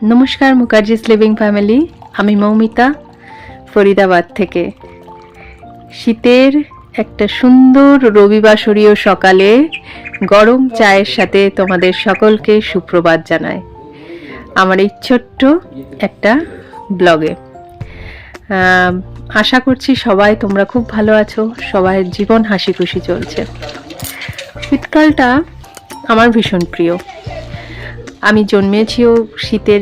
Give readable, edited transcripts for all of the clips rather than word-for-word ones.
নমস্কার, Mukherjees living family. আমি মৌমিতা, ফরিদাবাদ থেকে। শীতের একটা সুন্দর রবিবাসরীয় সকালে গরম চায়ের সাথে তোমাদের সকলকে সুপ্রভাত জানাই আমার এই ছোট্ট একটা ব্লগে। আশা করছি সবাই তোমরা খুব ভালো আছো, সবাইয়ের জীবন হাসি খুশি চলছে। শীতকালটা আমার ভীষণ প্রিয়। আমি জন্মেছিও শীতের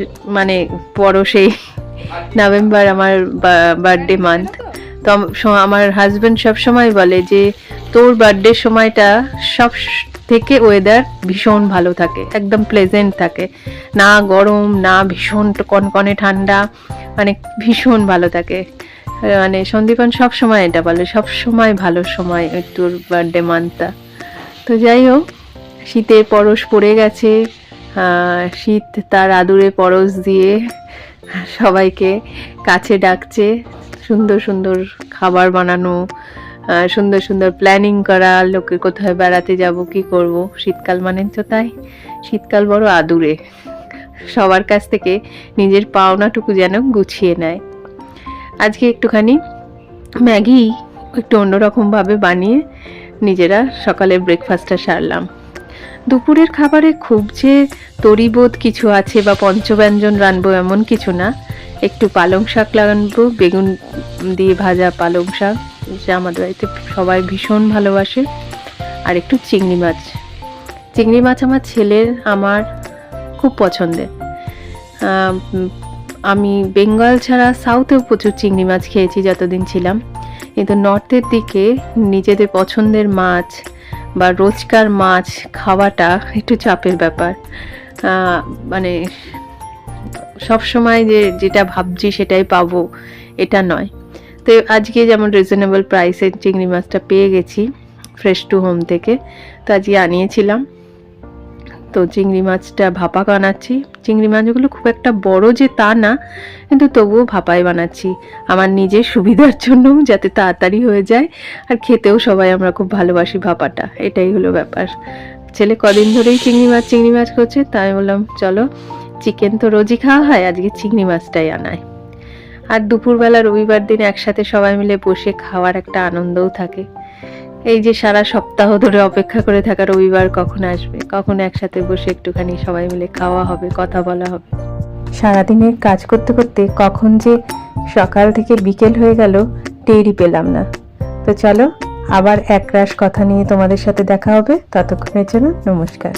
পরশেই। নভেম্বর আমার বার্থডে মান্থ। তো আমার হাজব্যান্ড সব সময় বলে যে তোর বার্থডে সময়টা সব থেকে ওয়েদার ভীষণ ভালো থাকে, একদম প্লেজেন্ট থাকে, না গরম না ভীষণ কনকনে ঠান্ডা, ভীষণ ভালো থাকে। সন্দীপন সব সময় এটা বলে, সব সময় ভালো সময় তোর বার্থডে মান্থটা। তো যাই হোক, শীতের পরশ পড়ে গেছে। শীত তার আদুরে পরশ দিয়ে সবাইকে কাছে ডাকছে। সুন্দর সুন্দর খাবার বানানো, সুন্দর সুন্দর প্ল্যানিং করা, লোকে কোথায় বেড়াতে যাব, কি করব। শীতকাল তো তাই, শীতকাল বড় আদুরে, সবার কাছ থেকে নিজের পাওনাটুকু যেন গুছিয়ে নেয়। আজকে একটুখানি ম্যাগি একটু অন্যরকমভাবে বানিয়ে নিজেরা সকালের ব্রেকফাস্টটা সারলাম। দুপুরের খাবারে খুব যে তরিবোধ কিছু আছে বা পঞ্চব্যঞ্জন রানবো এমন কিছু না। একটু পালং শাক রানবো, বেগুন দিয়ে ভাজা পালং শাক, যা আমাদের বাড়িতে সবাই ভীষণ ভালোবাসে। আর একটু চিংড়ি মাছ। চিংড়ি মাছ আমার ছেলের আমার খুব পছন্দের। আমি বেঙ্গল ছাড়া সাউথেও প্রচুর চিংড়ি মাছ খেয়েছি যতদিন ছিলাম, কিন্তু নর্থের দিকে নিজেদের পছন্দের মাছ বা রোজকার মাছ খাওয়াটা একটু চাপের ব্যাপার। সব সময় যেটা ভাবছি সেটাই পাবো এটা নয়। তো আজকে যেমন রিজনেবল প্রাইসে চিংড়ি মাছটা পেয়ে গেছি ফ্রেশ টু হোম থেকে, তো আজকে আনিয়েছিলাম। তো চিংড়ি মাছটা ভাপা বানাচ্ছি। চিংড়ি মাছগুলো খুব একটা বড় যে তা না, কিন্তু তবুও ভাপাই বানাচ্ছি আমার নিজের সুবিধার জন্য, যাতে তাড়াতাড়ি হয়ে যায়। আর খেতেও সবাই আমরা খুব ভালোবাসি ভাপাটা, এটাই হলো ব্যাপার। ছেলে কদিন ধরেই চিংড়ি মাছ করছে, তাই বললাম চলো, চিকেন তো রোজই খাওয়া হয়, আজকে চিংড়ি মাছটাই আনায়। আর দুপুরবেলা রবিবার দিন একসাথে সবাই মিলে বসে খাওয়ার একটা আনন্দও থাকে। এই যে সারা সপ্তাহ ধরে অপেক্ষা করে থাকা রবিবার কখন আসবে, কখন একসাথে বসে একটুখানি সবাই মিলে খাওয়া হবে, কথা বলা হবে। সারাদিনের কাজ করতে করতে কখন যে সকাল থেকে বিকেল হয়ে গেল টেরই পেলাম না। তো চলো, আবার একরাশ কথা নিয়ে তোমাদের সাথে দেখা হবে। ততক্ষণের জন্য নমস্কার।